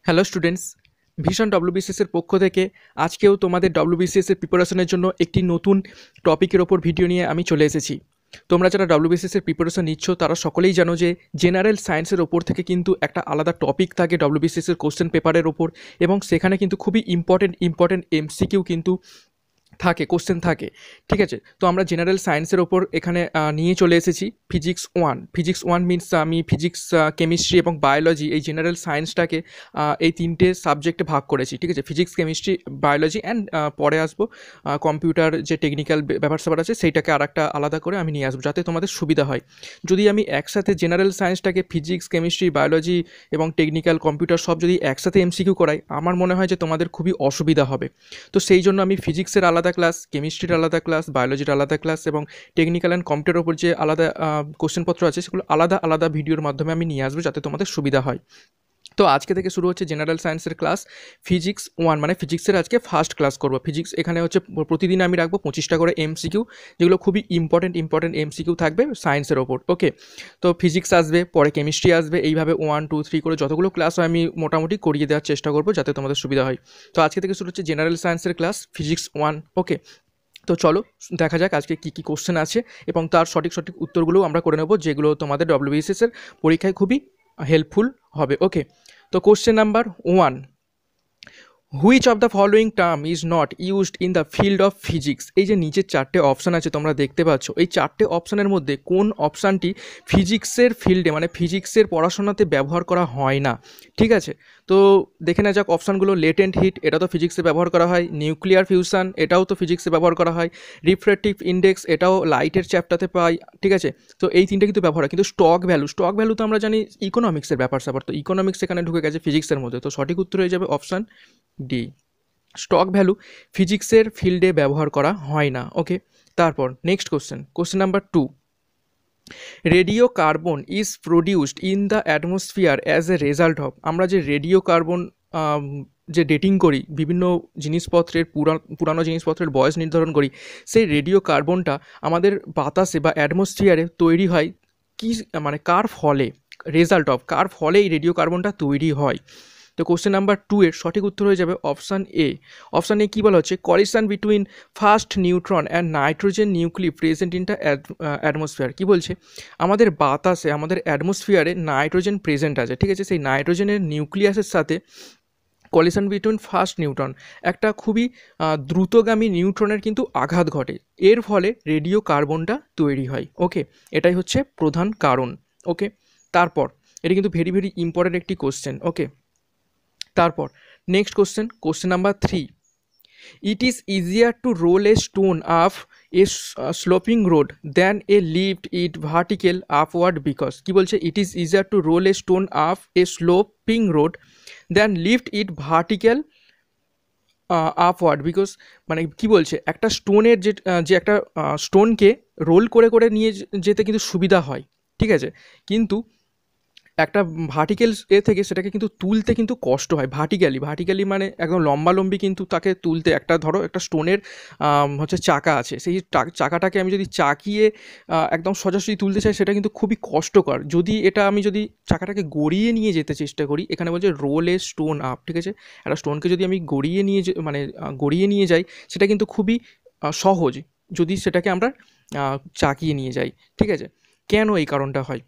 Hello students, vision WBCS এর পক্ষ থেকে আজকেও তোমাদের ডব্লিউবিসিএস এর প্রিপারেশনের জন্য একটি নতুন টপিকের ওপর ভিডিও নিয়ে আমি চলে এসেছি। তোমরা যারা ডব্লিউবিসিএস এর প্রিপারেশন নিচ্ছ তারা সকলেই জানো যে জেনারেল সায়েন্সের ওপর থেকে কিন্তু একটা আলাদা টপিক থাকে ডব্লিউবিসিএস এর কোশ্চেন পেপারের ওপর, এবং সেখানে কিন্তু খুবই ইম্পর্টেন্ট এমসিকিউ কিন্তু থাকে, কোশ্চেন থাকে। ঠিক আছে, তো আমরা জেনারেল সায়েন্সের ওপর এখানে নিয়ে চলে এসেছি ফিজিক্স ওয়ান মিনস আমি ফিজিক্স, কেমিস্ট্রি এবং বায়োলজি এই জেনারেল সায়েন্সটাকে এই তিনটে সাবজেক্টে ভাগ করেছি। ঠিক আছে, ফিজিক্স, কেমিস্ট্রি, বায়োলজি অ্যান্ড পরে আসবো কম্পিউটার যে টেকনিক্যাল ব্যাপার স্যাপার আছে সেইটাকে আর একটা আলাদা করে আমি নিয়ে আসবো যাতে তোমাদের সুবিধা হয়। যদি আমি একসাথে জেনারেল সায়েন্সটাকে ফিজিক্স, কেমিস্ট্রি, বায়োলজি এবং টেকনিক্যাল কম্পিউটার সব যদি একসাথে এমসিকিউ করাই, আমার মনে হয় যে তোমাদের খুবই অসুবিধা হবে। তো সেই জন্য আমি ফিজিক্সের আলাদা ক্লাস, কেমিস্ট্রির আলাদা ক্লাস, বায়োলজির আলাদা ক্লাস এবং টেকনিক্যাল অ্যান্ড কম্পিউটারের ওপর যে আলাদা কোশ্চেনপত্র আছে সেগুলো আলাদা আলাদা ভিডিওর মাধ্যমে আমি নিয়ে আসবো যাতে তোমাদের সুবিধা হয়। তো আজকে থেকে শুরু হচ্ছে জেনারেল সায়েন্সের ক্লাস ফিজিক্স ওয়ান, মানে ফিজিক্সের আজকে ফার্স্ট ক্লাস করবো। ফিজিক্স এখানে হচ্ছে প্রতিদিন আমি রাখবো 25টা করে এমসিকিউ, যেগুলো খুবই ইম্পর্টেন্ট এমসিকিউ থাকবে সায়েন্সের ওপর। ওকে, তো ফিজিক্স আসবে, পরে কেমিস্ট্রি আসবে, এইভাবে 1 2 3 করে যতগুলো ক্লাস হয় আমি মোটামুটি করিয়ে দেওয়ার চেষ্টা করবো যাতে তোমাদের সুবিধা হয়। তো আজকে থেকে শুরু হচ্ছে জেনারেল সায়েন্সের ক্লাস ফিজিক্স ওয়ান। ওকে, তো চলো দেখা যাক আজকে কী কী কোশ্চেন আছে এবং তার সঠিক উত্তরগুলোও আমরা করে নেব, যেগুলো তোমাদের ডব্লিউবিসিএস এর পরীক্ষায় খুবই হেল্পফুল হবে। ওকে, তো question number 1, which of the following term is not used in the field of physics. এই যে নিচের চারটে অপশান আছে তোমরা দেখতে পাচ্ছ, এই চারটে অপশানের মধ্যে কোন অপশানটি ফিজিক্সের ফিল্ডে মানে ফিজিক্সের পড়াশোনাতে ব্যবহার করা হয় না? ঠিক আছে, তো দেখে নেওয়া যাক অপশানগুলো। লেটেন্ট হিট, এটা তো ফিজিক্সে ব্যবহার করা হয়। নিউক্লিয়ার ফিউশন, এটাও তো ফিজিক্সে ব্যবহার করা হয়। রিফ্র্যাক্টিভ ইন্ডেক্স, এটাও লাইটের চ্যাপ্টারতে পাই। ঠিক আছে, তো এই তিনটে কিন্তু ব্যবহার হয়। কিন্তু স্টক ভ্যালু তো আমরা জানি ইকোনমিক্সের ব্যাপার স্যাপার, তো ইকোনমিক্স এখানে ঢুকে গেছে ফিজিক্সের মধ্যে, তো সঠিক উত্তর হয়ে যাবে অপশান ডি। স্টক ভ্যালু ফিজিক্সের ফিল্ডে ব্যবহার করা হয় না। ওকে, তারপর next question number 2, radio carbon is produced in the atmosphere as a result of. আমরা যে রেডিও কার্বন যে ডেটিং করি, বিভিন্ন জিনিসপত্রের পুরানো জিনিসপত্রের বয়স নির্ধারণ করি, সেই রেডিও কার্বনটা আমাদের বাতাসে বা অ্যাটমসফিয়ারে তৈরি হয় কি, মানে কার ফলে, রেজাল্ট অফ কার ফলে এই রেডিও কার্বনটা তৈরি হয়? তো কোশ্চেন নাম্বার 2 এর সঠিক উত্তর হয়ে যাবে অপশান এ। অপশান এ কী বলা হচ্ছে? Collision between first neutron and nitrogen nuclei present in the atmosphere. কী বলছে? আমাদের বাতাসে, আমাদের অ্যাটমসফিয়ারে নাইট্রোজেন প্রেজেন্ট আছে। ঠিক আছে, সেই নাইট্রোজেনের নিউক্লিয়াসের সাথে কলিশন বিটুইন ফার্স্ট নিউট্রন, একটা খুবই দ্রুতগামী নিউট্রনের কিন্তু আঘাত ঘটে, এর ফলে রেডিও কার্বনটা তৈরি হয়। ওকে, এটাই হচ্ছে প্রধান কারণ। ওকে, তারপর এটা কিন্তু ভেরি ইম্পর্টেন্ট একটি কোশ্চেন। ওকে, তারপর next question number 3, it is easier to roll a stone up a sloping road than a lift it vertical upward because. কী বলছে? It is easier to roll a stone up a sloping road than lift it vertical upward because. মানে কি বলছে? একটা স্টোনের যে একটা স্টোনকে role করে নিয়ে যেতে কিন্তু সুবিধা হয়। ঠিক আছে, কিন্তু একটা ভার্টিক্যাল থেকে সেটাকে কিন্তু তুলতে কিন্তু কষ্ট হয়। ভার্টিক্যালি মানে একদম লম্বালম্বি কিন্তু তাকে তুলতে, একটা ধরো একটা স্টোনের হচ্ছে চাকা আছে, সেই চাকাটাকে আমি যদি চাকিয়ে একদম সোজাসুজি তুলতে চাই সেটা কিন্তু খুবই কষ্টকর। আমি যদি চাকাটাকে গড়িয়ে নিয়ে যেতে চেষ্টা করি, এখানে বলছে রোল এ স্টোন আপ। ঠিক আছে, একটা স্টোনকে যদি আমি গড়িয়ে নিয়ে যাই সেটা কিন্তু খুবই সহজ যদি সেটাকে আমরা চাকিয়ে নিয়ে যাই। ঠিক আছে, কেন এই কারণটা হয়?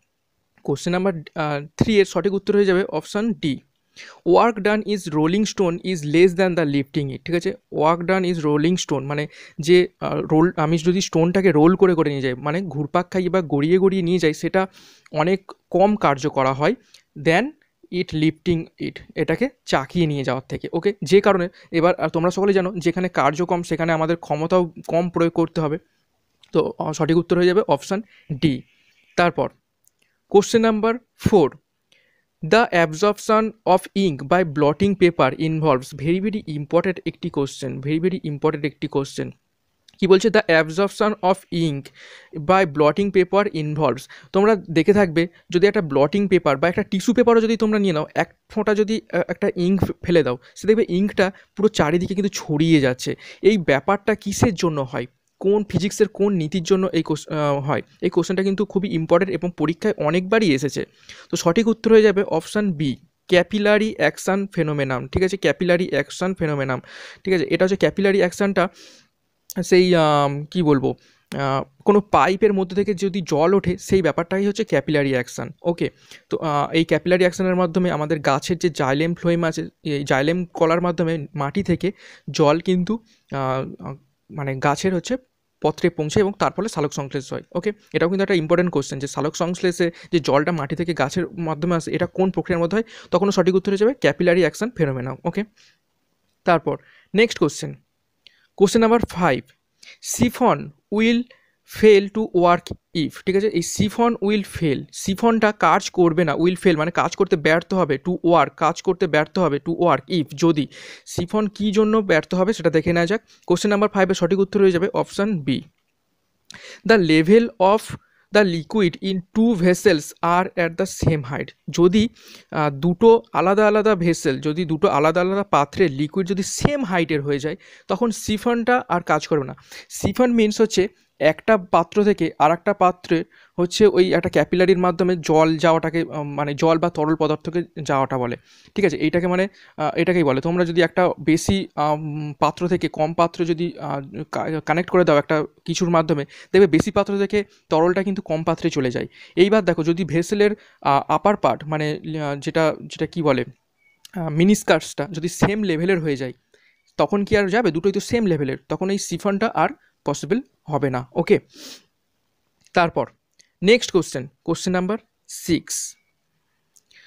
কোশ্চেন নাম্বার 3 এর সঠিক উত্তর হয়ে যাবে option D. Work done is rolling stone is less than the lifting it. ঠিক আছে, work done is rolling stone মানে যে আমি যদি স্টোনটাকে রোল করে নিয়ে যাই, মানে ঘুরপাক খাইয়ে বা গড়িয়ে নিয়ে যাই, সেটা অনেক কম কার্য করা হয় দেন লিফটিং ইট, এটাকে চাকিয়ে নিয়ে যাওয়ার থেকে। ওকে, যে কারণে এবার তোমরা সকলে জানো যেখানে কার্য কম সেখানে আমাদের ক্ষমতাও কম প্রয়োগ করতে হবে, তো সঠিক উত্তর হয়ে যাবে অপশান ডি। তারপর question number 4, the absorption of ink by blotting paper involves. Very important একটি কোশ্চেন। কী বলছে? The absorption of ink by blotting paper involves. তোমরা দেখে থাকবে, যদি একটা ব্লটিং পেপার বা একটা টিস্যু পেপারও যদি তোমরা নিয়ে নাও, এক ফোঁটা যদি একটা ইঙ্ক ফেলে দাও, সে দেখবে ইঙ্কটা পুরো চারিদিকে কিন্তু ছড়িয়ে যাচ্ছে। এই ব্যাপারটা কিসের জন্য হয়? কোন ফিজিক্সের কোন নীতির জন্য হয়? এই কোশ্চেনটা কিন্তু খুবই ইম্পর্টেন্ট এবং পরীক্ষায় অনেকবারই এসেছে, তো সঠিক উত্তর হয়ে যাবে অপশান বি। ক্যাপিলারি অ্যাকশান ফেনোমেনাম, ঠিক আছে, ক্যাপিলারি অ্যাকশান ফেনোমেনাম, ঠিক আছে। এটা হচ্ছে ক্যাপিলারি অ্যাকশানটা, সেই কি বলবো, কোনো পাইপের মধ্যে থেকে যদি জল ওঠে সেই ব্যাপারটাই হচ্ছে ক্যাপিলারি অ্যাকশান। ওকে, তো এই ক্যাপিলারি অ্যাকশানের মাধ্যমে আমাদের গাছের যে জাইলেম ফ্লোয়েম আছে, এই জাইলেম কলার মাধ্যমে মাটি থেকে জল কিন্তু মানে গাছের হচ্ছে পত্রে পৌঁছে এবং তার ফলে সালোক সংশ্লেষ হয়। ওকে, এটাও কিন্তু একটা ইম্পর্টেন্ট কোশ্চেন যে সালোক সংশ্লেষে যে জলটা মাটি থেকে গাছের মাধ্যমে আসে এটা কোন প্রক্রিয়ার মধ্যে হয়, তখনও সঠিক উত্তর হয়ে যাবে ক্যাপিলারি অ্যাকশান ফেনোমেনা। ওকে, তারপর next question number 5, siphon will fail to work if, ঠিক আছে। এই সিফন উইল ফেল, সিফনটা কাজ করবে না, উইল ফেল মানে কাজ করতে ব্যর্থ হবে, টু ওয়ার্ক কাজ করতে ব্যর্থ হবে, টু ওয়ার্ক ইফ যদি, সিফন কী জন্য ব্যর্থ হবে সেটা দেখে নেওয়া যাক। কোশ্চেন নাম্বার 5-এর সঠিক উত্তর হয়ে যাবে option B, the level of the liquid in two vessels are at the same height, যদি দুটো আলাদা আলাদা ভেসেল, যদি দুটো আলাদা আলাদা পাত্রের লিকুইড যদি সেম হাইটের হয়ে যায় তখন সিফনটা আর কাজ করবে না। সিফন মিনস হচ্ছে একটা পাত্র থেকে আর একটা পাত্রে হচ্ছে ওই একটা ক্যাপিলারির মাধ্যমে জল যাওয়াটাকে মানে জল বা তরল পদার্থকে যাওয়াটা বলে, ঠিক আছে। এইটাকে মানে এটাকেই বলে, তোমরা যদি একটা বেশি পাত্র থেকে কম পাত্র যদি কানেক্ট করে দাও একটা কিছুর মাধ্যমে, দেখবে বেশি পাত্র থেকে তরলটা কিন্তু কম পাত্রে চলে যায়। এইবার দেখো যদি ভেসেলের আপার পার্ট মানে যেটা কি বলে মিনিস্কার্সটা যদি সেম লেভেলের হয়ে যায় তখন কি আর যাবে, দুটোই তো সেম লেভেলের, তখন এই সিফনটা আর পসিবল হবে না। ওকে, তারপর next question number 6,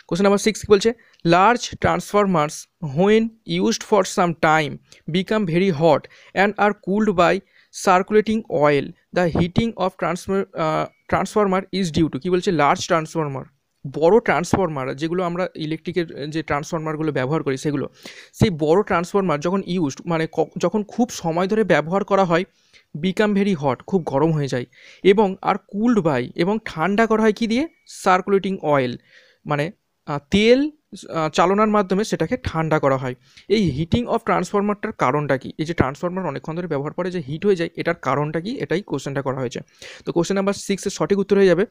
question number 6 কি বলছে, large transformers when used for some time become very hot and are cooled by circulating oil, the heating of transformer is due to, কী বলছে, লার্জ ট্রান্সফরমার, বড় transformer যেগুলো আমরা ইলেকট্রিকের যে ট্রান্সফরমারগুলো ব্যবহার করি সেগুলো, সেই বড় ট্রান্সফরমার যখন ইউজড মানে যখন খুব সময় ধরে ব্যবহার করা হয়, বিকাম ভেরি হট খুব গরম হয়ে যায়, এবং আর কুলড বাই এবং ঠান্ডা করা হয় কি দিয়ে, সার্কুলেটিং অয়েল মানে তেল চালনার মাধ্যমে সেটাকে ঠান্ডা করা হয়। এই হিটিং অফ ট্রান্সফরমারটার কারণটা কি, এই যে ট্রান্সফরমার অনেকক্ষণ ধরে ব্যবহার করে যে হিট হয়ে যায় এটার কারণটা কি, এটাই কোশ্চেনটা করা হয়েছে। তো কোশ্চেন নাম্বার 6-এর সঠিক উত্তর হয়ে যাবে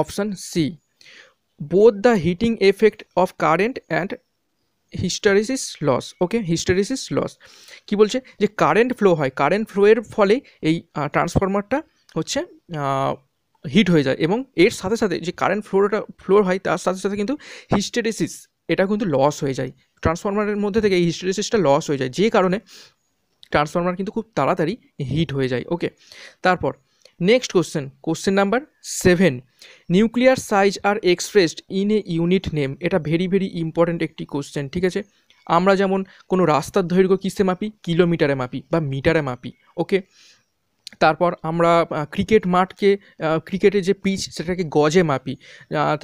option C, both the heating effect of current and hysteresis loss. Okay, hysteresis loss কি বলছে, যে কারেন্ট ফ্লো হয়, কারেন্ট ফ্লোয়ের ফলে এই ট্রান্সফরমারটা হচ্ছে হিট হয়ে যায়, এবং এর সাথে সাথে যে কারেন্ট ফ্লো হয় তার সাথে সাথে কিন্তু হিস্টেরেসিস এটা কিন্তু লস হয়ে যায়, ট্রান্সফরমারের মধ্যে থেকে এই হিস্টেরেসিসটা লস হয়ে যায়, যে কারণে ট্রান্সফরমার কিন্তু খুব তাড়াতাড়ি হিট হয়ে যায়। ওকে, তারপর next question number 7, nuclear size are expressed in a unit name, এটা ভেরি ভেরি ইম্পর্ট্যান্ট একটি কোশ্চেন, ঠিক আছে। আমরা যেমন কোনো রাস্তার দৈর্ঘ্য কিসে মাপি, কিলোমিটারে মাপি বা মিটারে মাপি। ওকে, তারপর আমরা ক্রিকেট মাঠকে ক্রিকেটের যে পিচ সেটাকে গজে মাপি,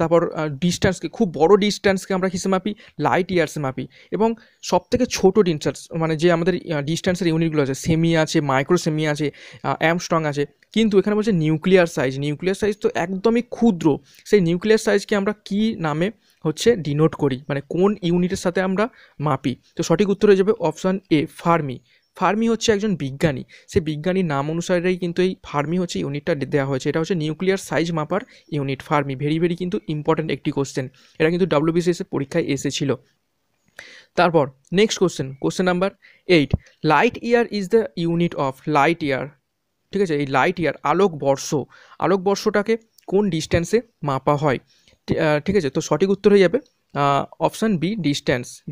তারপর ডিস্ট্যান্সকে, খুব বড় ডিস্ট্যান্সকে আমরা কিসে মাপি, লাইট ইয়ার্সে মাপি, এবং সবথেকে ছোটো ডিস্ট্যান্স মানে যে আমাদের ডিস্ট্যান্সের ইউনিটগুলো আছে, সেমি আছে, মাইক্রো সেমি আছে, অ্যামস্ট্রং আছে, কিন্তু এখানে বলছে নিউক্লিয়ার সাইজ তো একদমই ক্ষুদ্র, সেই নিউক্লিয়ার সাইজকে আমরা কি নামে হচ্ছে ডিনোট করি, মানে কোন ইউনিটের সাথে আমরা মাপি। তো সঠিক উত্তর হয়ে যাবে অপশান এ, ফার্মি। ফার্মি হচ্ছে একজন বিজ্ঞানী, সেই বিজ্ঞানীর নাম অনুসারেই কিন্তু এই ফার্মি হচ্ছে ইউনিটটা দেওয়া হয়েছে, এটা হচ্ছে নিউক্লিয়ার সাইজ মাপার ইউনিট ফার্মি। ভেরি ভেরি কিন্তু ইম্পর্ট্যান্ট একটি কোশ্চেন, এটা কিন্তু WBCS পরীক্ষায় এসেছিল। তারপর next question number 8, light year is the unit of, light year, ঠিক আছে, এই লাইট ইয়ার আলোকবর্ষটাকে কোন ডিস্ট্যান্সে মাপা হয়, ঠিক আছে। তো সঠিক উত্তর হয়ে যাবে অপশান বি,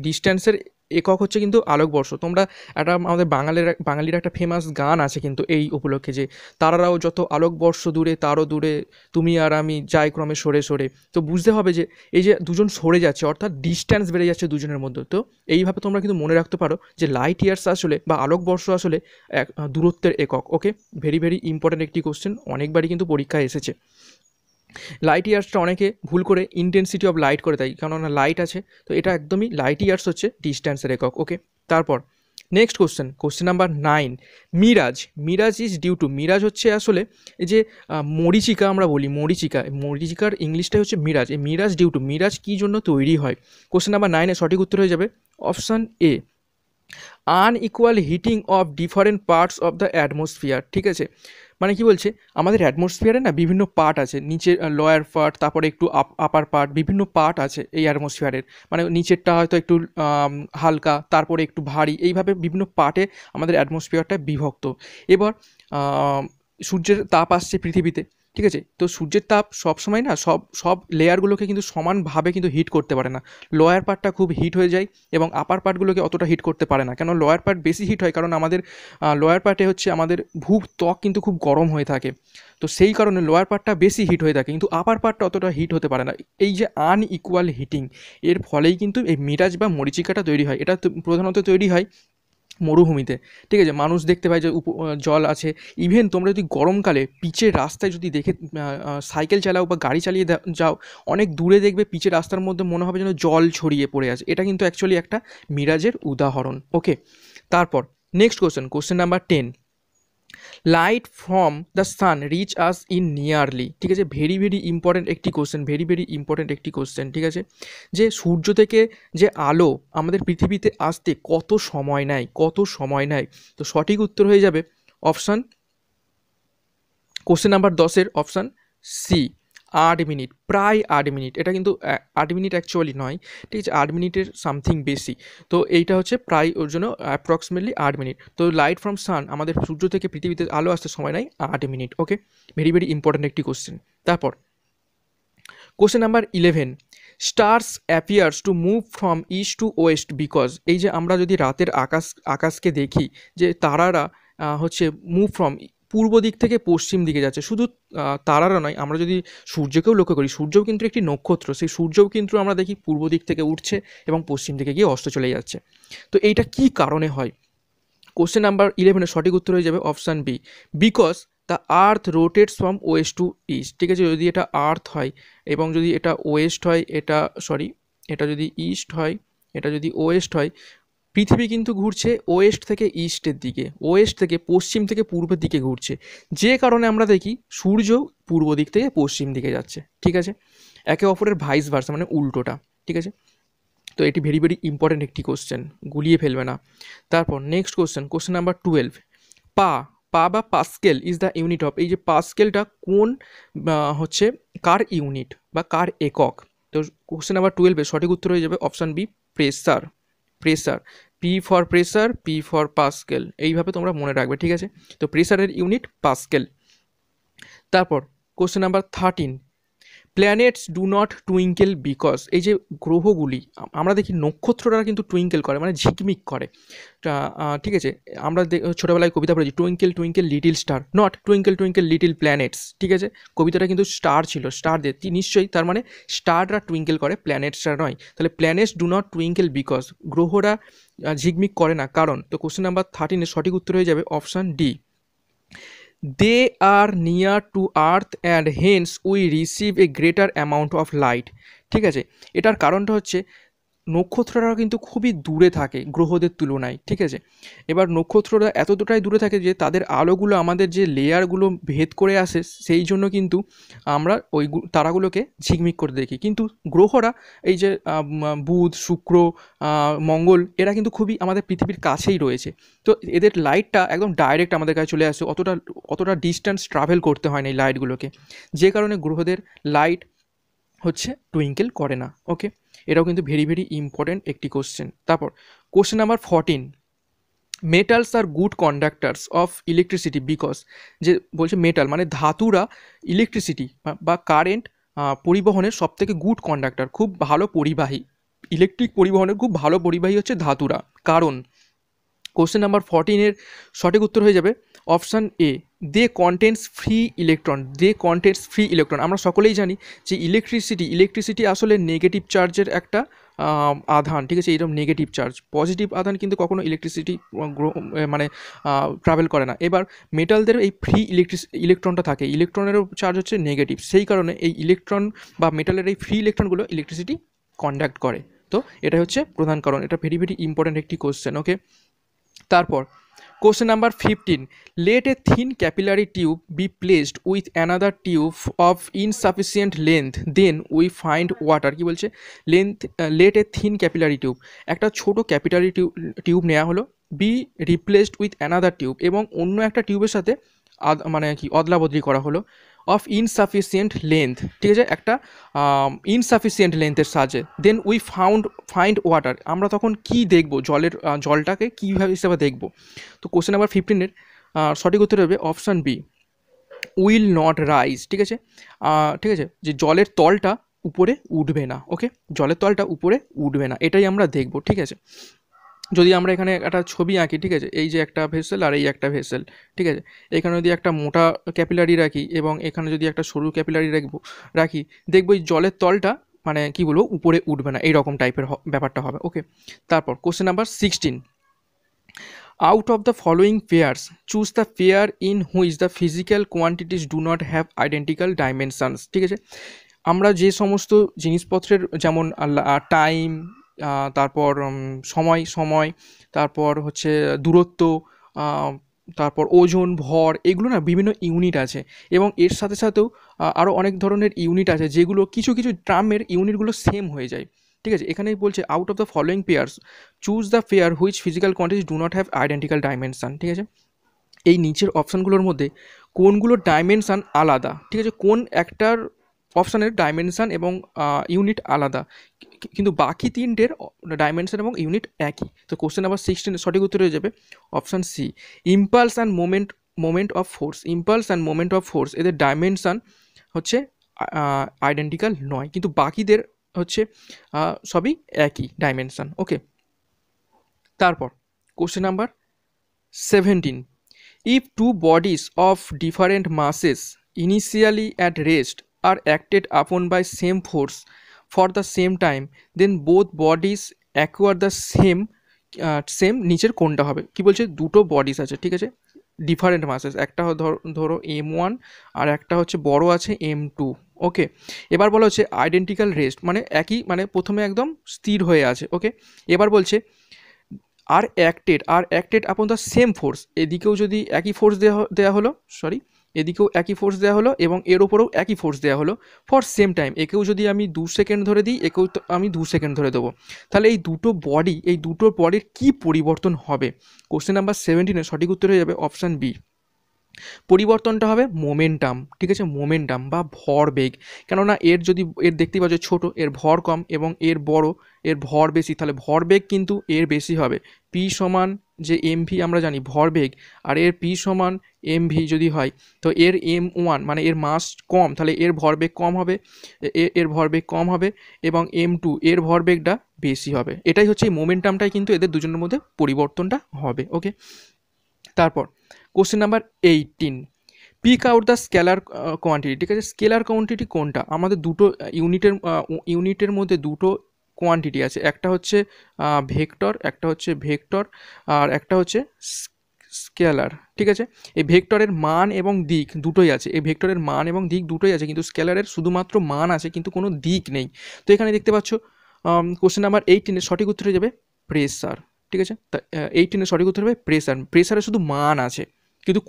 ডিস্ট্যান্সের একক হচ্ছে কিন্তু আলোকবর্ষ। তোমরা একটা আমাদের বাঙালির একটা ফেমাস গান আছে কিন্তু এই উপলক্ষে, যে তারারাও যত আলোকবর্ষ দূরে তারও দূরে তুমি আর আমি যাই ক্রমে সরে সরে, তো বুঝতে হবে যে এই যে দুজন সরে যাচ্ছে অর্থাৎ ডিস্ট্যান্স বেড়ে যাচ্ছে দুজনের মধ্যে। তো এইভাবে তোমরা কিন্তু মনে রাখতে পারো যে লাইট ইয়ার্স আসলে বা আলোকবর্ষ আসলে এক দূরত্বের একক। ওকে, ভেরি ভেরি ইম্পর্ট্যান্ট একটি কোশ্চেন, অনেকবারই কিন্তু পরীক্ষায় এসেছে। লাইট ইয়ার্সটা অনেকে ভুল করে ইন্টেন্সিটি অফ লাইট করে দেয়, কেননা লাইট আছে, তো এটা একদমই লাইট ইয়ার্স হচ্ছে ডিস্ট্যান্সের একক। ওকে, তারপর next question number 9, mirage is due to, mirage হচ্ছে আসলে এই যে মরিচিকা আমরা বলি, মরিচিকার ইংলিশটাই হচ্ছে মিরাজ, এই মিরাজ ডিউ টু, মিরাজ কী জন্য তৈরি হয়। কোশ্চেন নাম্বার 9-এর সঠিক উত্তর হয়ে যাবে option A, unequal heating of different parts of the atmosphere. ঠিক আছে, মানে কি বলছে, আমাদের অ্যাটমসফিয়ারে না বিভিন্ন পার্ট আছে, নিচের লোয়ার পার্ট, তারপরে একটু আপার পার্ট, বিভিন্ন পার্ট আছে এই অ্যাটমসফিয়ারের। মানে নিচেরটা হয়তো একটু হালকা, তারপরে একটু ভারী, এইভাবে বিভিন্ন পার্টে আমাদের অ্যাটমসফিয়ারটা বিভক্ত। এবার সূর্যের তাপ আসছে পৃথিবীতে, ঠিক আছে, তো সূর্যের তাপ সবসময় না সব লেয়ারগুলোকে কিন্তু সমানভাবে কিন্তু হিট করতে পারে না। লোয়ার পার্টটা খুব হিট হয়ে যায় এবং আপার পার্টগুলোকে অতটা হিট করতে পারে না। কেন লোয়ার পার্ট বেশি হিট হয়? কারণ আমাদের লোয়ার পার্টে হচ্ছে আমাদের ভূত্বক কিন্তু খুব গরম হয়ে থাকে, তো সেই কারণে লোয়ার পার্টটা বেশি হিট হয়ে থাকে, কিন্তু আপার পার্টটা অতটা হিট হতে পারে না। এই যে আনইকুয়াল হিটিং, এর ফলেই কিন্তু এই মিরাজ বা মরীচিকাটা তৈরি হয়। এটা প্রধানত তৈরি হয় মরুভূমিতে, ঠিক আছে। মানুষ দেখতে পায় যে জল আছে। ইভেন তোমরা যদি গরমকালে পিচের রাস্তায় যদি দেখে সাইকেল চালাও বা গাড়ি চালিয়ে যাও, অনেক দূরে দেখবে পিচের রাস্তার মধ্যে মনে হবে যেন জল ছড়িয়ে পড়ে আছে। এটা কিন্তু অ্যাকচুয়ালি একটা মিরাজের উদাহরণ। ওকে, তারপর next question number 10, light from the sun reach us in nearly. ঠিক আছে, ভেরি ইম্পর্টেন্ট একটি কোশ্চেন, ঠিক আছে, যে সূর্য থেকে যে আলো আমাদের পৃথিবীতে আসতে কত সময় নেয়? তো সঠিক উত্তর হয়ে যাবে অপশান, কোশ্চেন নাম্বার 10-এর অপশান সি, 8 মিনিট, প্রায় 8 মিনিট। এটা কিন্তু 8 মিনিট অ্যাকচুয়ালি নয়, ঠিক আছে, 8 মিনিটের সামথিং বেশি। তো এইটা হচ্ছে প্রায়, ওর জন্য অ্যাপ্রক্সিমেটলি 8 মিনিট। তো লাইট ফ্রম সান, আমাদের সূর্য থেকে পৃথিবীতে আলো আসতে সময় নেয় 8 মিনিট। ওকে, ভেরি ইম্পর্টেন্ট একটি কোশ্চেন। তারপর question number 11, stars appears to move from east two West because. এই যে আমরা যদি রাতের আকাশকে দেখি, যে তারারা হচ্ছে মুভ ফ্রম পূর্ব দিক থেকে পশ্চিম দিকে যাচ্ছে। শুধু তারারা নয়, আমরা যদি সূর্যকেও লক্ষ্য করি, সূর্যও কিন্তু একটি নক্ষত্র, সেই সূর্যও কিন্তু আমরা দেখি পূর্ব দিক থেকে উঠছে এবং পশ্চিম দিকে গিয়ে অস্ত চলে যাচ্ছে। তো এইটা কি কারণে হয়? কোশ্চেন নাম্বার 11-এর সঠিক উত্তর হয়ে যাবে option B, because the earth rotates from west to east. ঠিক আছে, যদি এটা আর্থ হয় এবং যদি এটা ওয়েস্ট হয়, এটা যদি ইস্ট হয়, এটা যদি ওয়েস্ট হয়, পৃথিবী কিন্তু ঘুরছে ওয়েস্ট থেকে ইস্টের দিকে, ওয়েস্ট থেকে পশ্চিম থেকে পূর্বের দিকে ঘুরছে, যে কারণে আমরা দেখি সূর্য পূর্ব দিক থেকে পশ্চিম দিকে যাচ্ছে। ঠিক আছে, একে অপরের ভাইস ভার্সা, মানে উল্টোটা। ঠিক আছে, তো এটি ভেরি ইম্পর্টেন্ট একটি কোশ্চেন, গুলিয়ে ফেলবে না। তারপর নেক্সট কোশ্চেন নাম্বার 12, পা বা pascal is the unit of. এই যে পাস্কেলটা কোন হচ্ছে কার ইউনিট বা কার একক? তো কোশ্চেন নাম্বার 12-এর সঠিক উত্তর হয়ে যাবে option B, pressure. P for pressure, P for pascal, এইভাবে তোমরা মনে রাখবে। ঠিক আছে, তো প্রেসারের ইউনিট পাস্কেল। তারপর question number 13, planets do not twinkle because. এই যে গ্রহগুলি, আমরা দেখি নক্ষত্ররা কিন্তু টুইঙ্কেল করে, মানে ঝিকমিক করে। ঠিক আছে, আমরা ছোটোবেলায় কবিতা পড়েছি, twinkle twinkle little star, not twinkle twinkle little planets. ঠিক আছে, কবিতাটা কিন্তু স্টার ছিল, স্টার দিয়ে নিশ্চয়ই, তার মানে স্টাররা টুইঙ্কেল করে, প্ল্যানেটসরা নয়। তাহলে planets do not twinkle because, গ্রহরা ঝিকমিক করে না কারণ। তো কোশ্চেন নাম্বার 13-এর সঠিক উত্তর হয়ে যাবে option D, they are near to earth and hence we receive a greater amount of light. ঠিক আছে, এটার কারণটা হচ্ছে নক্ষত্ররা কিন্তু খুবই দূরে থাকে গ্রহদের তুলনায়। ঠিক আছে, এবার নক্ষত্ররা এতটাই দূরে থাকে যে তাদের আলোগুলো আমাদের যে লেয়ারগুলো ভেদ করে আসে, সেই জন্য কিন্তু আমরা ওই তারাগুলোকে ঝিকমিক করে দেখি। কিন্তু গ্রহরা, এই যে বুধ, শুক্র, মঙ্গল, এরা কিন্তু খুবই আমাদের পৃথিবীর কাছেই রয়েছে। তো এদের লাইটটা একদম ডাইরেক্ট আমাদের কাছে চলে আসে, অতটা ডিস্টেন্স ট্রাভেল করতে হয় না এই লাইটগুলোকে, যে কারণে গ্রহদের লাইট হচ্ছে টুইঙ্কেল করে না। ওকে, এটাও কিন্তু ভেরি ইম্পর্টেন্ট একটি কোশ্চেন। তারপর question number 14, metals are good conductors of electricity because. যে বলছে মেটাল মানে ধাতুরা ইলেকট্রিসিটি বা কারেন্ট পরিবহনের সবথেকে গুড কন্ডাক্টর, খুব ভালো পরিবাহী, ইলেকট্রিক পরিবহনের খুব ভালো পরিবাহী হচ্ছে ধাতুরা। কারণ কোশ্চেন নাম্বার 14-এর সঠিক উত্তর হয়ে যাবে option A, they contents free electron. আমরা সকলেই জানি যে ইলেকট্রিসিটি আসলে নেগেটিভ চার্জের একটা আধান। ঠিক আছে, এরকম নেগেটিভ চার্জ, পজিটিভ আধান কিন্তু কখনো ইলেকট্রিসিটি মানে ট্রাভেল করে না। এবার মেটালদের এই ফ্রি ইলেকট্রনটা থাকে, ইলেকট্রনেরও চার্জ হচ্ছে নেগেটিভ, সেই কারণে এই ইলেকট্রন বা মেটালের এই ফ্রি ইলেকট্রনগুলো ইলেকট্রিসিটি কন্ডাক্ট করে। তো এটা হচ্ছে প্রধান কারণ। এটা ভেরি ইম্পর্টেন্ট একটি কোশ্চেন। ওকে, তারপর question number 15, let a thin capillary tube be placed with another tube of insufficient length, then we find water. কি বলছে, let a thin capillary tube, একটা ছোটো ক্যাপিলারি টিউব নেওয়া হলো, be replaced with another tube, এবং অন্য একটা টিউবের সাথে মানে কি অদলা বদলি করা হলো, অফ ইনসাফিসিয়েন্ট লেন্থ, ঠিক আছে, একটা ইনসাফিসিয়েন্ট লেন্থের সাহায্যে। দেন উই ফাইন্ড ওয়াটার, আমরা তখন কি দেখব, জলটাকে কীভাবে হিসেবে দেখব। তো কোশ্চেন নাম্বার 15-এর সঠিক উত্তর হবে option B, will not rise, ঠিক আছে। ঠিক আছে, যে জলের তলটা উপরে উঠবে না, ওকে, জলের তলটা উপরে উঠবে না, এটাই আমরা দেখব, ঠিক আছে। যদি আমরা এখানে একটা ছবি আঁকি, ঠিক আছে, এই যে একটা ভেসেল আর এই একটা ভেসেল, ঠিক আছে, এখানে যদি একটা মোটা ক্যাপিলারি রাখি এবং এখানে যদি একটা সরু ক্যাপিলারি রাখি, দেখবো এই জলের তলটা মানে কি বলবো উপরে উঠবে না, এইরকম টাইপের ব্যাপারটা হবে, ওকে। তারপর question number 16, out of the following pairs choose the pair in which the physical quantities do not have identical dimensions, ঠিক আছে। আমরা যে সমস্ত জিনিসপত্রের যেমন টাইম, তারপর সময়, তারপর হচ্ছে দূরত্ব, তারপর ওজন, ভর, এগুলো না বিভিন্ন ইউনিট আছে, এবং এর সাথে সাথেও আরও অনেক ধরনের ইউনিট আছে যেগুলো কিছু কিছু ট্রামের ইউনিটগুলো সেম হয়ে যায়, ঠিক আছে। এখানেই বলছে out of the following pairs choose the pair which physical quantities do not have identical dimension, ঠিক আছে। এই নিচের অপশানগুলোর মধ্যে কোনগুলোর ডাইমেনশান আলাদা, ঠিক আছে, কোন একটার অপশানের ডাইমেনশান এবং ইউনিট আলাদা, কিন্তু বাকি তিনটের ডাইমেনশান এবং ইউনিট একই। তো কোশ্চেন নাম্বার 16 সঠিক উত্তর হয়ে যাবে option C, impulse and moment of force, impulse and moment of force এদের ডাইমেনশান হচ্ছে আইডেন্টিক্যাল নয়, কিন্তু বাকিদের হচ্ছে সবই একই ডাইমেনশান, ওকে। তারপর question number 17, if two bodies of different masses initially at rest are acted upon by same force for the same time, then both bodies acquire the same নিচের কোনটা হবে, কি বলছে, দুটো বডিস আছে, ঠিক আছে, ডিফারেন্ট মাসেস, একটা ধরো M1 আর একটা হচ্ছে বড় আছে M2, ওকে। এবার বলা হচ্ছে আইডেন্টিক্যাল রেস্ট, মানে একই, মানে প্রথমে একদম স্থির হয়ে আছে, ওকে। এবার বলছে are acted upon the same force, এদিকেও যদি একই ফোর্স দেওয়া হলো, এদিকেও একই ফোর্স দেওয়া হলো এবং এর ওপরেও একই ফোর্স দেওয়া হলো ফর সেম টাইম, একেও যদি আমি 2 সেকেন্ড ধরে দিই, একেও তো আমি 2 সেকেন্ড ধরে দেবো, তাহলে এই দুটো বডির কী পরিবর্তন হবে। কোশ্চেন নাম্বার 17-এর সঠিক উত্তর হয়ে যাবে অপশান বি, পরিবর্তনটা হবে মোমেন্টাম, ঠিক আছে, মোমেন্টাম বা ভরবেগ, কেননা এর দেখতেই পাচ্ছ ছোট, এর ভর কম, এবং এর বড়, এর ভর বেশি, তাহলে ভরবেগ কিন্তু এর বেশি হবে। পি সমান যে এমভি আমরা জানি ভরবেগ, আর এর পি সমান এমভি যদি হয়, তো এর M1 মানে এর মাস কম, তাহলে এর ভরবেগ কম হবে, এর ভরবেগ কম হবে, এবং M2 এর ভরবেগটা বেশি হবে। এটাই হচ্ছে এই মোমেন্টামটাই কিন্তু এদের দুজনের মধ্যে পরিবর্তনটা হবে, ওকে। তারপর question number 18, pick out the scalar quantity, ঠিক আছে, স্কেলার কোয়ান্টিটি কোনটা, আমাদের দুটো ইউনিটের মধ্যে দুটো কোয়ান্টিটি আছে, একটা হচ্ছে ভেক্টর, আর একটা হচ্ছে স্কেলার, ঠিক আছে। এই ভেক্টরের মান এবং দিক দুটোই আছে, কিন্তু স্কেলারের শুধুমাত্র মান আছে কিন্তু কোনো দিক নেই। তো এখানে দেখতে পাচ্ছ কোশ্চেন নাম্বার 18-এর সঠিক উত্তর হয়ে যাবে প্রেসার, ঠিক আছে। 18-এর সঠিক উত্তর হবে প্রেসারের শুধু মান আছে, কিন্তু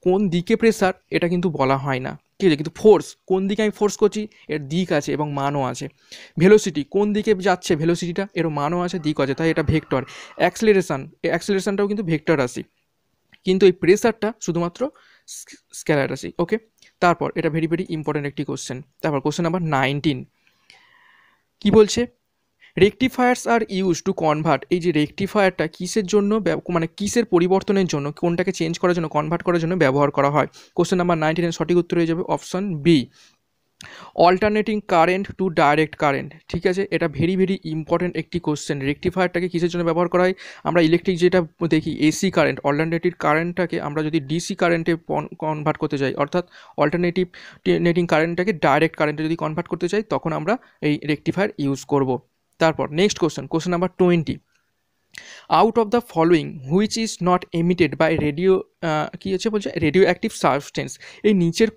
কোন দিকে প্রেসার এটা কিন্তু বলা হয় না, ঠিক আছে। কিন্তু ফোর্স, কোন দিকে আমি ফোর্স করছি এর দিক আছে এবং মানও আছে। ভেলোসিটি, কোন দিকে যাচ্ছে ভেলোসিটিটা, এর মানও আছে, দিকও আছে, তাই এটা ভেক্টর। অ্যাক্সিলারেশনটাও কিন্তু ভেক্টর রাশি, কিন্তু এই প্রেসারটা শুধুমাত্র স্কেলার রাশি, ওকে। তারপর এটা ভেরি ভেরি ইম্পর্টেন্ট একটি কোশ্চেন। তারপর কোশ্চেন নাম্বার 19 কি বলছে, রেকটিফায়ার্স আর ইউজ টু কনভার্ট, এই যে রেকটিফায়ারটা কিসের জন্য, মানে কিসের পরিবর্তনের জন্য, কোনটাকে চেঞ্জ করার জন্য, কনভার্ট করার জন্য ব্যবহার করা হয়। কোশ্চেন নাম্বার 19-এর সঠিক উত্তর হয়ে যাবে option B, alternating current to direct current, ঠিক আছে। এটা ভেরি ভেরি ইম্পর্টেন্ট একটি কোশ্চেন। রেকটিফায়ারটাকে কিসের জন্য ব্যবহার করা হয়, আমরা ইলেকট্রিক যেটা দেখি এসি কারেন্ট, অল্টারনেটিভ কারেন্টটাকে আমরা যদি ডিসি কারেন্টে কনভার্ট করতে চাই, অর্থাৎ অল্টারনেটিং কারেন্টটাকে ডাইরেক্ট কারেন্টে যদি কনভার্ট করতে চাই, তখন আমরা এই রেকটিফায়ার ইউজ করব। তারপর next question number 20, out of the following which is not emitted by কী হচ্ছে বলছে রেডিও অ্যাক্টিভ সাবস্টেন্স, এই নিচের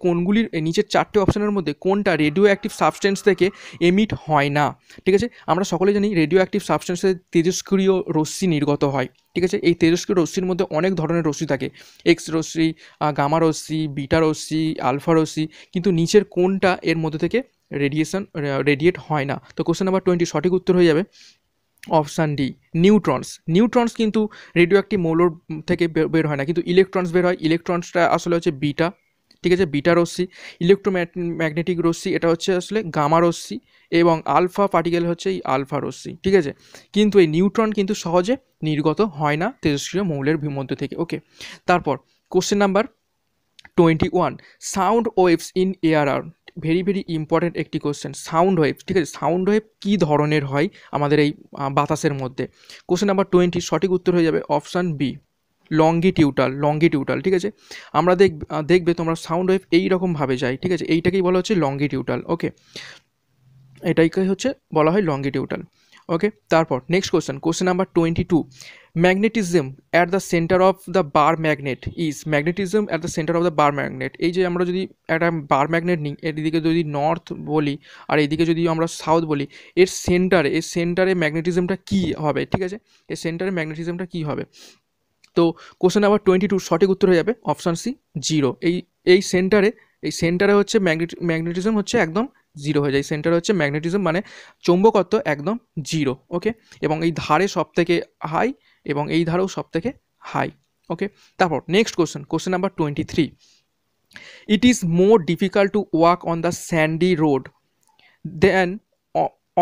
4টে অপশানের মধ্যে কোনটা রেডিও অ্যাক্টিভ সাবস্টেন্স থেকে এমিট হয় না, ঠিক আছে। আমরা সকলে জানি রেডিও অ্যাক্টিভ সাবস্টেন্সের তেজস্ক্রিয় রশ্মি নির্গত হয়, ঠিক আছে। এই তেজস্ক্রিয় রশ্মির মধ্যে অনেক ধরনের রশ্মি থাকে, এক্স রশ্মি, গামা রশ্মি, বিটা রশ্মি, আলফা রশ্মি, কিন্তু নিচের কোনটা এর মধ্যে থেকে রেডিয়েট হয় না। তো কোশ্চেন নাম্বার 20 সঠিক উত্তর হয়ে যাবে অপশান ডি নিউট্রনস। নিউট্রনস কিন্তু রেডিও অ্যাক্টিভ মৌলর থেকে বের হয় না, কিন্তু ইলেকট্রনস বের হয়। ইলেকট্রনসটা আসলে হচ্ছে বিটা, ঠিক আছে, বিটা রশ্মি। ইলেকট্রোম্যাগনেটিক রশ্মি এটা হচ্ছে আসলে গামা রশ্মি, এবং আলফা পার্টিকেল হচ্ছে এই আলফা রশ্মি, ঠিক আছে। কিন্তু এই নিউট্রন কিন্তু সহজে নির্গত হয় না তেজস্ক্রিয় মৌলের মধ্য থেকে। ওকে, তারপর question number 21, sound waves in air are very very important একটি কোশ্চেন। সাউন্ড ওয়েভ, ঠিক আছে, সাউন্ড ওয়েভ কী ধরনের হয় আমাদের এই বাতাসের মধ্যে। কোশ্চেন নাম্বার 20 সঠিক উত্তর হয়ে যাবে অপশান বি, লঙ্গিটিউটাল, ঠিক আছে। আমরা দেখবে তোমরা সাউন্ড ওয়েভ এইরকমভাবে যায়, ঠিক আছে, এইটাকেই বলা হচ্ছে লঙ্গিটিউটাল। ওকে, এটাইকে হচ্ছে বলা হয় লঙ্গিটিউটাল। ওকে, তারপর next question number 22, magnetism at the centre of the bar magnet is, magnetism at the centre of the bar magnet, এই যে আমরা যদি একটা বার ম্যাগনেট নিই, এদিকে যদি নর্থ বলি আর এইদিকে যদি আমরা সাউথ বলি, এর সেন্টারে ম্যাগনেটিজমটা কী হবে, ঠিক আছে, এর সেন্টারে ম্যাগনেটিজমটা কী হবে। তো কোশ্চেন নাম্বার 22 সঠিক উত্তর হয়ে যাবে অপশান সি, 0। এই সেন্টারে হচ্ছে ম্যাগনেটিজম হচ্ছে একদম 0 হয়ে যায়। সেন্টারে হচ্ছে ম্যাগনেটিজম মানে চৌম্বকত্ব একদম 0। ওকে, এবং এই ধারে সব থেকে হাই এবং এই ধারেও সব থেকে হাই। ওকে, তারপর next question number 23, it is more difficult to walk on the sandy road than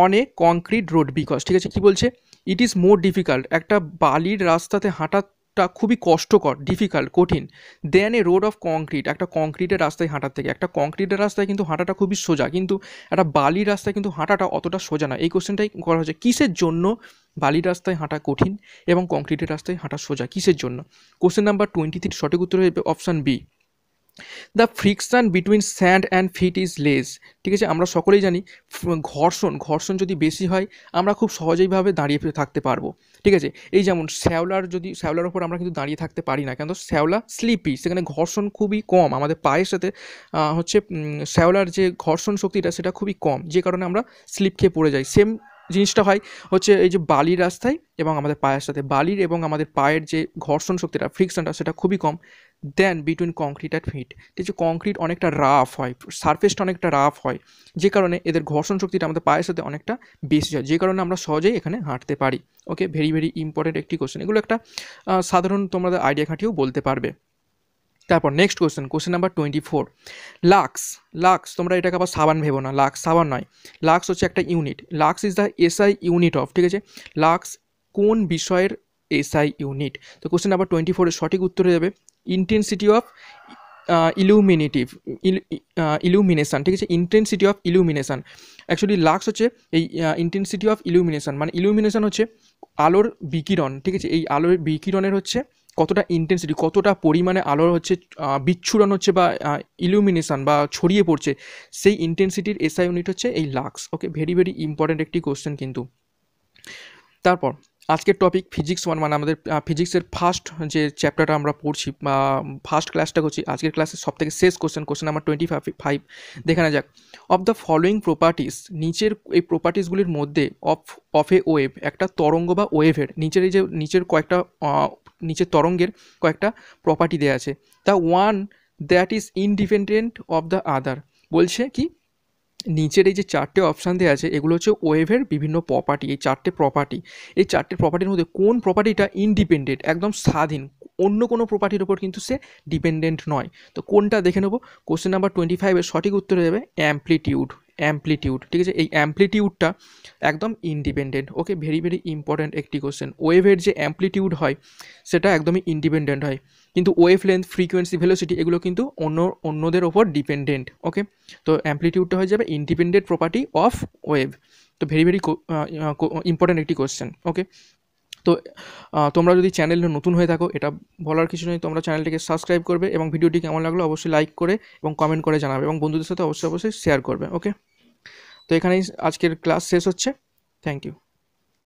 on a concrete road because, ঠিক আছে, কী বলছে, ইট ইজ মোর ডিফিকাল্ট, একটা বালির রাস্তাতে হাঁটাটা খুবই কষ্টকর, ডিফিকাল্ট কঠিন, দেন এ রোড অফ কংক্রিট, একটা কংক্রিটের রাস্তায় হাঁটার থেকে। একটা কংক্রিটের রাস্তায় কিন্তু হাঁটাটা খুবই সোজা, কিন্তু একটা বালির রাস্তায় কিন্তু হাঁটাটা অতটা সোজা না। এই কোশ্চেনটাই করা হচ্ছে, কিসের জন্য বালির রাস্তায় হাঁটা কঠিন এবং কংক্রিটের রাস্তায় হাঁটা সোজা, কিসের জন্য। কোশ্চেন নাম্বার 23 সঠিক উত্তর হবে option B, the friction between sand and feet is less, ঠিক আছে। আমরা সকলেই জানি ঘর্ষণ যদি বেশি হয় আমরা খুব সহজেইভাবে দাঁড়িয়ে থাকতে পারবো, ঠিক আছে। এই যেমন শ্যাওলার ওপর আমরা কিন্তু দাঁড়িয়ে থাকতে পারি না, কেন, শ্যাওলা স্লিপি, সেখানে ঘর্ষণ খুবই কম, আমাদের পায়ের সাথে হচ্ছে শ্যাওলার যে ঘর্ষণ শক্তিটা সেটা খুবই কম, যে কারণে আমরা স্লিপ খেয়ে পড়ে যাই। সেম জিনিসটা হয় হচ্ছে এই যে বালির রাস্তায় এবং আমাদের পায়ের সাথে, বালির এবং আমাদের পায়ের যে ঘর্ষণ শক্তিটা, ফ্রিকশনটা, সেটা খুবই কম দেন বিটুইন কংক্রিট অ্যান্ড ফিট, ঠিক আছে। কংক্রিট অনেকটা রাফ হয়, সারফেসটা অনেকটা রাফ হয়, যে কারণে এদের ঘর্ষণ শক্তিটা আমাদের পায়ের সাথে অনেকটা বেশি হয়, যে কারণে আমরা সহজেই এখানে হাঁটতে পারি। ওকে, ভেরি ভেরি ইম্পর্টেন্ট একটি কোশ্চেন, এগুলো একটা সাধারণ তোমাদের আইডিয়া খাটিয়েও বলতে পারবে। তারপর নেক্সট কোশ্চেন নাম্বার 24, লাক্স তোমরা এটাকে আবার সাবান ভেবো না, লাক্স সাবান নয়, লাক্স হচ্ছে একটা unit, lux is the SI unit of, ঠিক আছে, লাক্স কোন বিষয়ের এসআই ইউনিট। তো কোশ্চেন নাম্বার 24 সঠিক উত্তর হয়ে যাবে ইন্টেন্সিটি অফ ইলুমিনেশান, ঠিক আছে, ইন্টেন্সিটি অফ ইলুমিনেশান। অ্যাকচুয়ালি লাক্স হচ্ছে এই ইন্টেন্সিটি অফ ইলুমিনেশান, মানে ইলুমিনেশান হচ্ছে আলোর বিকিরণ, ঠিক আছে, এই আলোর বিকিরণের হচ্ছে কতটা ইন্টেন্সিটি, কতটা পরিমাণে আলোর হচ্ছে বিচ্ছুরণ হচ্ছে বা ইলুমিনেশান বা ছড়িয়ে পড়ছে, সেই ইন্টেন্সিটির এসআই ইউনিট হচ্ছে এই লাক্স। ওকে, ভেরি ভেরি ইম্পর্ট্যান্ট একটি কোশ্চেন কিন্তু। তারপর আজকের টপিক ফিজিক্স 1, মানে আমাদের ফিজিক্সের ফার্স্ট যে চ্যাপ্টারটা আমরা পড়ছি বা ফার্স্ট ক্লাসটা করছি, আজকের ক্লাসের সব থেকে শেষ কোশ্চেন নাম্বার 25 দেখে না যাক। অফ দ্য ফলোয়িং প্রপার্টিস, নিচের এই প্রপার্টিসগুলির মধ্যে অফ এ ওয়েভ, একটা তরঙ্গ বা ওয়েভের নিচের তরঙ্গের কয়েকটা প্রপার্টি দেওয়া আছে, the one that is independent of the other. বলছে কি, নিচের এই যে 4টে অপশান দেওয়া আছে এগুলো হচ্ছে ওয়েভের বিভিন্ন প্রপার্টি, এই 4টে প্রপার্টির মধ্যে কোন প্রপার্টিটা ইনডিপেন্ডেন্ট, একদম স্বাধীন, অন্য কোনো প্রপার্টির ওপর কিন্তু সে ডিপেন্ডেন্ট নয়। তো কোনটা দেখে নেব। কোশ্চেন নাম্বার 25 সঠিক উত্তর হয়ে যাবে অ্যাম্প্লিটিউড, ঠিক আছে, এই অ্যাম্প্লিটিউডটা একদম ইন্ডিপেন্ডেন্ট। ওকে, ভেরি ভেরি ইম্পর্ট্যান্ট একটি কোশ্চেন। ওয়েভের যে অ্যাম্প্লিটিউড হয় সেটা একদমই ইন্ডিপেন্ডেন্ট হয়, কিন্তু ওয়েভ লেন্থ, ফ্রিকোয়েন্সি, ভেলোসিটি এগুলো কিন্তু অন্যদের ওপর ডিপেন্ডেন্ট। ওকে, তো অ্যাম্প্লিটিউডটা হয়ে যাবে ইন্ডিপেন্ডেন্ট প্রপার্টি অফ ওয়েভ। তো ভেরি ভেরি ইম্পর্ট্যান্ট একটি কোশ্চেন। ওকে, তো তোমরা যদি চ্যানেলে নতুন হয়ে থাকো, এটা বলার কিছু নেই, তোমরা চ্যানেলটিকে সাবস্ক্রাইব করবে এবং ভিডিওটি কেমন লাগলো অবশ্যই লাইক করে এবং কমেন্ট করে জানাবে এবং বন্ধুদের সাথে অবশ্যই শেয়ার করবে। ওকে, তো এখানেই আজকের ক্লাস শেষ হচ্ছে। Thank you.